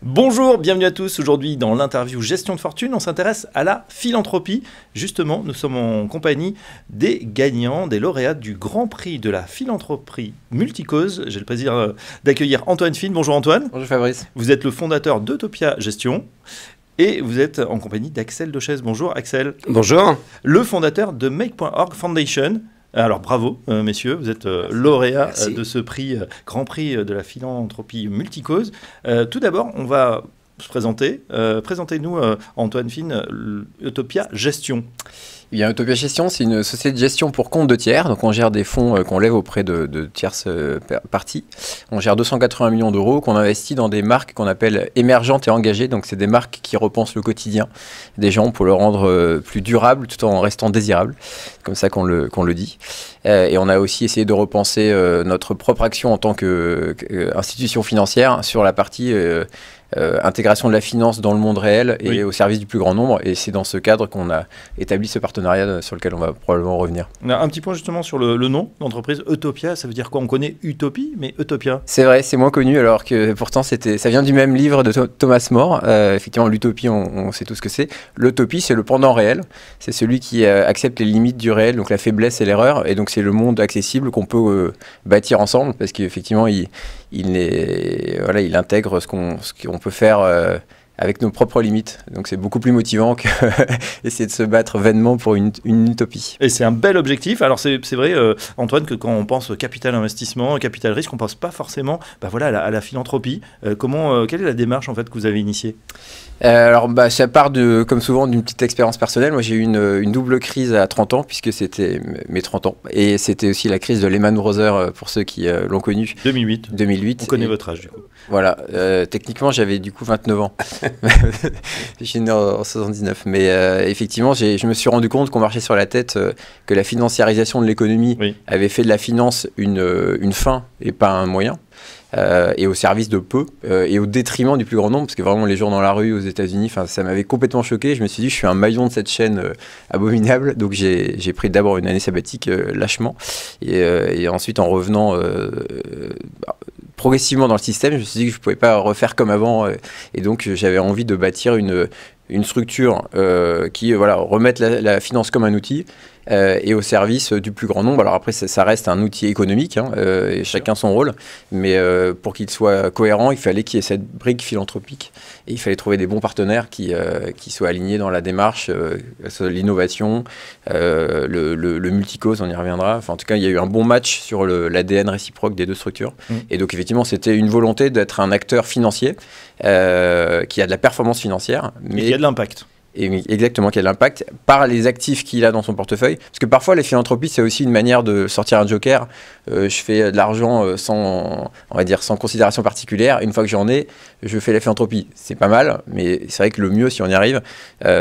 Bonjour, bienvenue à tous. Aujourd'hui, dans l'interview Gestion de fortune, on s'intéresse à la philanthropie. Justement, nous sommes en compagnie des gagnants, des lauréats du Grand Prix de la philanthropie multicause. J'ai le plaisir d'accueillir Antoine Fine. Bonjour Antoine. Bonjour Fabrice. Vous êtes le fondateur d'Utopia Gestion. Et vous êtes en compagnie d'Axel Dochez. Bonjour Axel. Bonjour. Le fondateur de Make.org Foundation. Alors bravo messieurs, vous êtes lauréat de ce prix, Grand Prix de la philanthropie multicause. Tout d'abord, on va se présenter. Présentez-nous Antoine Fine, Utopia Gestion. Eh bien, Utopia Gestion, c'est une société de gestion pour compte de tiers. Donc, on gère des fonds qu'on lève auprès de tierces parties. On gère 280 millions d'euros qu'on investit dans des marques qu'on appelle émergentes et engagées. Donc, c'est des marques qui repensent le quotidien des gens pour le rendre plus durable tout en restant désirable. C'est comme ça qu'on le dit. Et on a aussi essayé de repenser notre propre action en tant qu'institution financière sur la partie intégration de la finance dans le monde réel et au service du plus grand nombre. Et c'est dans ce cadre qu'on a établi ce partenariat sur lequel on va probablement revenir. Un petit point justement sur le nom d'entreprise. Utopia, ça veut dire quoi? On connaît Utopie, mais Utopia? C'est vrai, c'est moins connu, alors que pourtant ça vient du même livre de Thomas More. Effectivement, l'utopie, on sait tout ce que c'est. L'utopie, c'est le pendant réel. C'est celui qui accepte les limites du réel, donc la faiblesse et l'erreur. Et donc c'est le monde accessible qu'on peut bâtir ensemble, parce qu'effectivement, il intègre ce qu'on peut faire avec nos propres limites. Donc c'est beaucoup plus motivant qu'essayer de se battre vainement pour une utopie. Et c'est un bel objectif. Alors c'est vrai, Antoine, que quand on pense capital investissement, capital risque, on ne pense pas forcément à la philanthropie. Quelle est la démarche en fait, que vous avez initiée? Ça part comme souvent d'une petite expérience personnelle. Moi, j'ai eu une double crise à 30 ans, puisque c'était mes 30 ans. Et c'était aussi la crise de Lehman Brothers, pour ceux qui l'ont connu. 2008. On connaît votre âge, du coup. Voilà. Techniquement, j'avais du coup 29 ans. Je suis né en 79. Mais effectivement, je me suis rendu compte qu'on marchait sur la tête, que la financiarisation de l'économie avait fait de la finance une fin et pas un moyen. Et au service de peu et au détriment du plus grand nombre, parce que vraiment les gens dans la rue aux États-Unis, ça m'avait complètement choqué. Je me suis dit, je suis un maillon de cette chaîne abominable, donc j'ai pris d'abord une année sabbatique lâchement, et ensuite en revenant progressivement dans le système, je me suis dit que je ne pouvais pas refaire comme avant, et donc j'avais envie de bâtir une structure qui remette la finance comme un outil et au service du plus grand nombre. Alors après, ça reste un outil économique, et chacun son rôle, mais pour qu'il soit cohérent, il fallait qu'il y ait cette brique philanthropique, et il fallait trouver des bons partenaires qui soient alignés dans la démarche, l'innovation, le multicause, on y reviendra. Enfin, en tout cas, il y a eu un bon match sur l'ADN réciproque des deux structures. Et donc effectivement, c'était une volonté d'être un acteur financier qui a de la performance financière, mais qui a de l'impact. Exactement, qui a de l'impact par les actifs qu'il a dans son portefeuille. Parce que parfois, les philanthropies, c'est aussi une manière de sortir un joker. Je fais de l'argent sans considération particulière. Une fois que j'en ai, je fais la philanthropie. C'est pas mal, mais c'est vrai que le mieux, si on y arrive,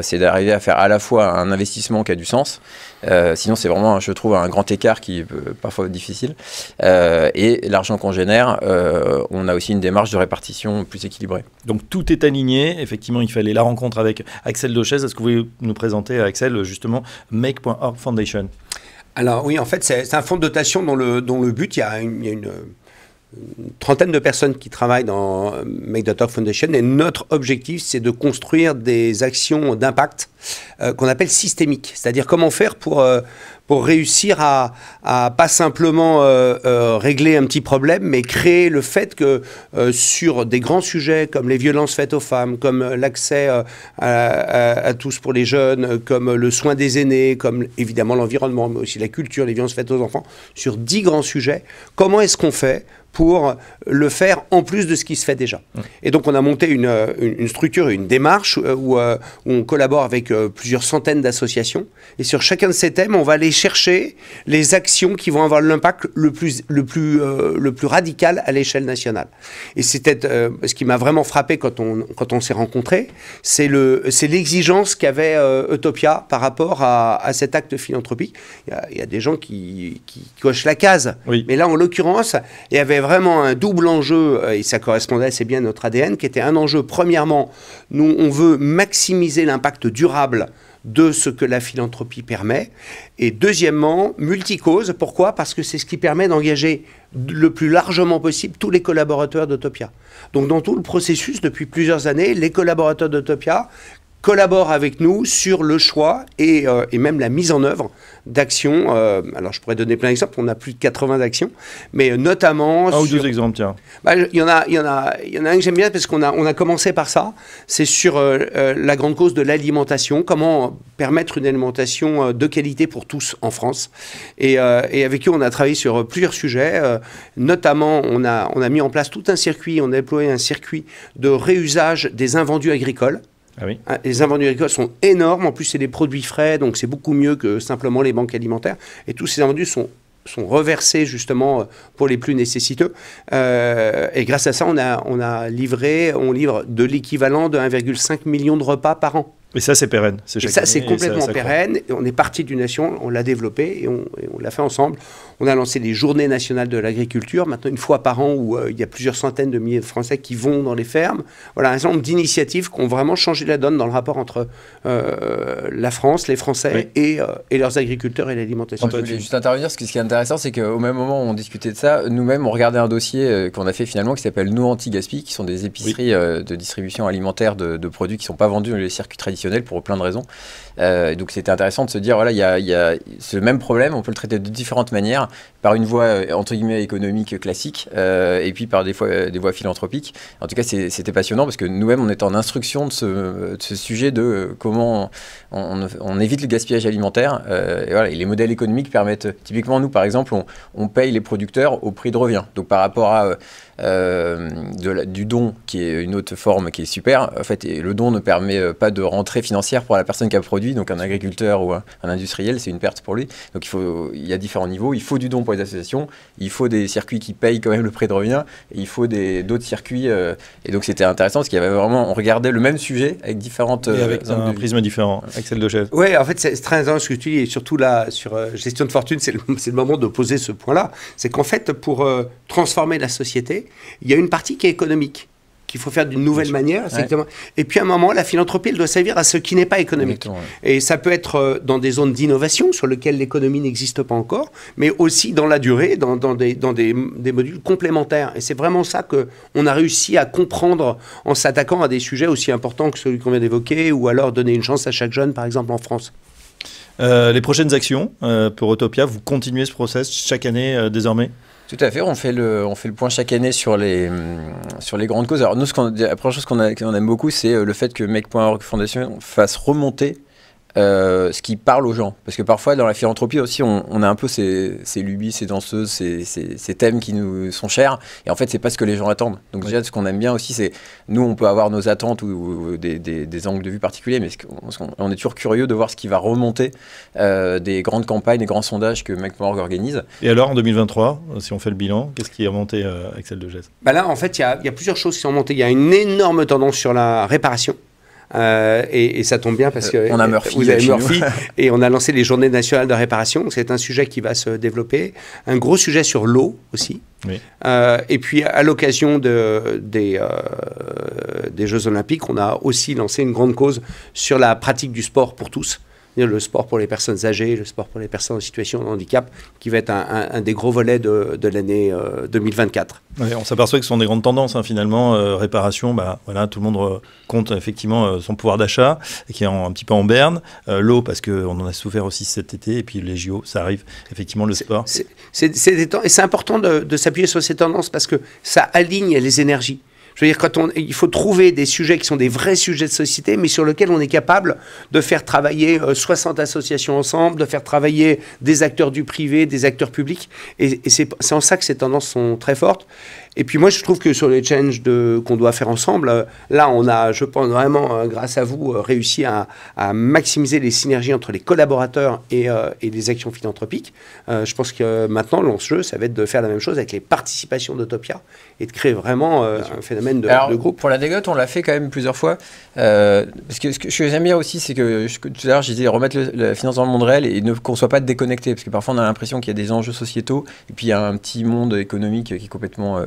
c'est d'arriver à faire à la fois un investissement qui a du sens. Sinon, c'est vraiment, je trouve, un grand écart qui est parfois difficile. Et l'argent qu'on génère, on a aussi une démarche de répartition plus équilibrée. Donc tout est aligné. Effectivement, il fallait la rencontre avec Axel Dochez. Est-ce que vous pouvez nous présenter, Axel, justement, Make.org Foundation? Alors oui, en fait, c'est un fonds de dotation dont le but, il y a une trentaine de personnes qui travaillent dans Make.org Foundation, et notre objectif, c'est de construire des actions d'impact qu'on appelle systémiques. C'est-à-dire comment faire pour réussir à pas simplement régler un petit problème, mais créer le fait que sur des grands sujets comme les violences faites aux femmes, comme l'accès à tous pour les jeunes, comme le soin des aînés, comme évidemment l'environnement, mais aussi la culture, les violences faites aux enfants, sur 10 grands sujets, comment est-ce qu'on fait pour le faire en plus de ce qui se fait déjà. Et donc on a monté une structure, une démarche où on collabore avec plusieurs centaines d'associations, et sur chacun de ces thèmes, on va aller chercher les actions qui vont avoir l'impact le plus radical à l'échelle nationale. Et c'était ce qui m'a vraiment frappé quand on s'est rencontrés, c'est l'exigence qu'avait Utopia par rapport à cet acte philanthropique. Il y a des gens qui cochent la case, mais là en l'occurrence, il y avait vraiment un double enjeu, et ça correspondait assez bien à notre ADN, qui était un enjeu, premièrement, nous on veut maximiser l'impact durable de ce que la philanthropie permet. Et deuxièmement, multicause. Pourquoi? Parce que c'est ce qui permet d'engager le plus largement possible tous les collaborateurs d'Autopia. Donc dans tout le processus, depuis plusieurs années, les collaborateurs d'Autopia collaborent avec nous sur le choix et même la mise en œuvre d'actions. Alors je pourrais donner plein d'exemples, on a plus de 80 actions, mais notamment... Un ou deux exemples, tiens. Il y en a un que j'aime bien parce qu'on a commencé par ça, c'est sur la grande cause de l'alimentation, comment permettre une alimentation de qualité pour tous en France. Et avec eux, on a travaillé sur plusieurs sujets, notamment on a mis en place tout un circuit, on a déployé un circuit de réusage des invendus agricoles. Ah oui. Les invendus agricoles sont énormes, en plus c'est des produits frais, donc c'est beaucoup mieux que simplement les banques alimentaires. Et tous ces invendus sont reversés justement pour les plus nécessiteux. Et grâce à ça, on livre de l'équivalent de 1,5 million de repas par an. Et ça, c'est pérenne. Et ça, c'est complètement pérenne. Et on est parti d'une nation, on l'a développé et on l'a fait ensemble. On a lancé les Journées nationales de l'agriculture, maintenant une fois par an, où il y a plusieurs centaines de milliers de Français qui vont dans les fermes. Voilà, un certain nombre d'initiatives qui ont vraiment changé la donne dans le rapport entre la France, les Français et leurs agriculteurs et l'alimentation. Je voulais juste intervenir, parce que ce qui est intéressant, c'est qu'au même moment où on discutait de ça, nous-mêmes, on regardait un dossier qu'on a fait finalement qui s'appelle Nous Anti-Gaspi, qui sont des épiceries de distribution alimentaire de produits qui ne sont pas vendus dans les circuits traditionnels pour plein de raisons. Donc c'était intéressant de se dire, voilà, il y a ce même problème, on peut le traiter de différentes manières, par une voie entre guillemets économique classique, et puis par des voies philanthropiques. En tout cas, c'était passionnant parce que nous-mêmes, on était en instruction de ce sujet de comment on évite le gaspillage alimentaire. Et voilà, et les modèles économiques permettent, typiquement nous par exemple, on paye les producteurs au prix de revient. Donc par rapport à du don, qui est une autre forme qui est super, en fait, et le don ne permet pas de rentrée financière pour la personne qui a produit, donc un agriculteur ou un industriel, c'est une perte pour lui. Donc il y a différents niveaux, il faut du don pour les associations, il faut des circuits qui payent quand même le prix de revient, et il faut d'autres circuits, et donc c'était intéressant parce qu'il y avait vraiment, on regardait le même sujet avec différentes... Et avec un prisme différent, Axel Dechèze. Oui, en fait c'est très intéressant ce que tu dis, et surtout là, sur gestion de fortune, c'est le moment de poser ce point-là, c'est qu'en fait, pour transformer la société, il y a une partie qui est économique, qu'il faut faire d'une nouvelle manière. Exactement. Et puis à un moment, la philanthropie, elle doit servir à ce qui n'est pas économique. Et ça peut être dans des zones d'innovation sur lesquelles l'économie n'existe pas encore, mais aussi dans la durée, dans des modules complémentaires. Et c'est vraiment ça qu'on a réussi à comprendre en s'attaquant à des sujets aussi importants que celui qu'on vient d'évoquer, ou alors donner une chance à chaque jeune, par exemple en France. Les prochaines actions pour Autopia, vous continuez ce process chaque année désormais? Tout à fait, on fait le point chaque année sur les grandes causes. Alors nous, la première chose qu'on aime beaucoup, c'est le fait que Make.org Foundation fasse remonter ce qui parle aux gens. Parce que parfois, dans la philanthropie aussi, on a un peu ces lubies, ces danseuses, ces thèmes qui nous sont chers. Et en fait, c'est pas ce que les gens attendent. Donc déjà, ce qu'on aime bien aussi, c'est, nous, on peut avoir nos attentes ou des angles de vue particuliers, mais on est toujours curieux de voir ce qui va remonter des grandes campagnes, des grands sondages que Make.org organise. Et alors, en 2023, si on fait le bilan, qu'est-ce qui est remonté, Axel Dechèze? Là, en fait, il y a plusieurs choses qui sont remontées. Il y a une énorme tendance sur la réparation. Et ça tombe bien parce que on a Murphy, vous avez Murphy et on a lancé les Journées nationales de réparation. C'est un sujet qui va se développer. Un gros sujet sur l'eau aussi. Oui. Et puis à l'occasion des Jeux Olympiques, on a aussi lancé une grande cause sur la pratique du sport pour tous. Le sport pour les personnes âgées, le sport pour les personnes en situation de handicap, qui va être un des gros volets de l'année 2024. Ouais, on s'aperçoit que ce sont des grandes tendances, hein, finalement. Réparation, voilà, tout le monde compte effectivement son pouvoir d'achat, qui est un petit peu en berne. L'eau, parce qu'on en a souffert aussi cet été, et puis les JO, ça arrive, effectivement, le sport. Et c'est important de s'appuyer sur ces tendances, parce que ça aligne les énergies. Je veux dire, il faut trouver des sujets qui sont des vrais sujets de société, mais sur lesquels on est capable de faire travailler 60 associations ensemble, de faire travailler des acteurs du privé, des acteurs publics. Et c'est en ça que ces tendances sont très fortes. Et puis moi, je trouve que sur les challenges qu'on doit faire ensemble, là, on a, je pense vraiment, grâce à vous, réussi à maximiser les synergies entre les collaborateurs et les actions philanthropiques. Je pense que maintenant, l'enjeu, ça va être de faire la même chose avec les participations d'Autopia et de créer vraiment un phénomène de groupe. Pour l'anecdote, on l'a fait quand même plusieurs fois. Parce que ce que j'aime bien aussi, c'est que tout à l'heure, je disais remettre la finance dans le monde réel et qu'on ne soit pas déconnecté. Parce que parfois, on a l'impression qu'il y a des enjeux sociétaux et puis il y a un petit monde économique qui est complètement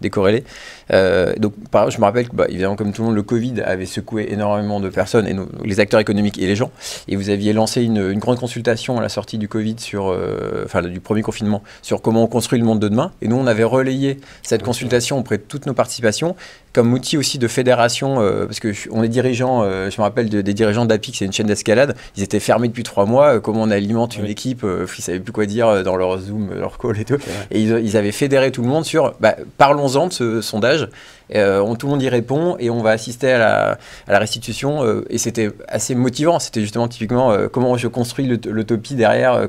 décorrélés. Donc, je me rappelle que, évidemment, comme tout le monde, le Covid avait secoué énormément de personnes, et les acteurs économiques et les gens. Et vous aviez lancé une grande consultation à la sortie du Covid, du premier confinement, sur comment on construit le monde de demain. Et nous, on avait relayé cette consultation auprès de toutes nos participations, comme outil aussi de fédération, parce qu'on est dirigeants, je me rappelle des dirigeants d'APIC, c'est une chaîne d'escalade, ils étaient fermés depuis 3 mois, comment on alimente une équipe, ils ne savaient plus quoi dire dans leur Zoom, leur call et tout. Et ils avaient fédéré tout le monde sur, parlons-en de ce sondage, tout le monde y répond et on va assister à la restitution, et c'était assez motivant, c'était justement typiquement comment je construis l'utopie derrière,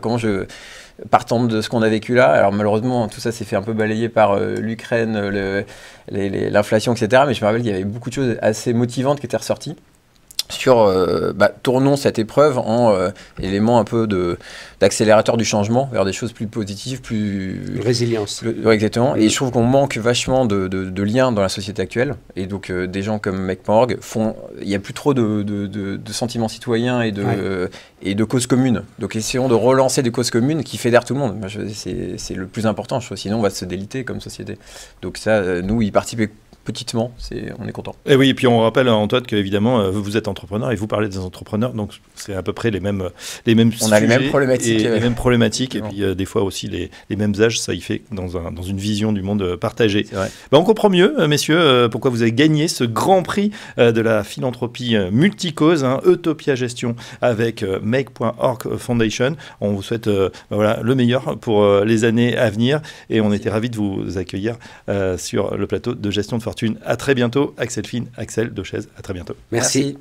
partant de ce qu'on a vécu là. Alors malheureusement, tout ça s'est fait un peu balayer par l'Ukraine, l'inflation, etc. Mais je me rappelle qu'il y avait beaucoup de choses assez motivantes qui étaient ressorties sur tournons cette épreuve en élément un peu d'accélérateur du changement vers des choses plus positives, plus... Résilience. Ouais, exactement. Et je trouve qu'on manque vachement de liens dans la société actuelle. Et donc, des gens comme Make.org il n'y a plus trop de sentiments citoyens et de causes communes. Donc, essayons de relancer des causes communes qui fédèrent tout le monde. C'est le plus important, je trouve. Sinon, on va se déliter comme société. Donc ça, nous, y participer petitement, on est content. Et oui, et puis on rappelle, Antoine, qu'évidemment, vous êtes entrepreneur et vous parlez des entrepreneurs, donc c'est à peu près les mêmes on sujets. A les mêmes problématiques. Les mêmes problématiques, et puis des fois aussi les mêmes âges, ça y fait dans une vision du monde partagée. C'est vrai. On comprend mieux, messieurs, pourquoi vous avez gagné ce grand prix de la philanthropie multicause, Utopia Gestion, avec Make.org Foundation. On vous souhaite le meilleur pour les années à venir, et on était ravis de vous accueillir sur le plateau de Gestion de Fortune. À très bientôt, Axel Finn, Axel Dauchez, à très bientôt. Merci.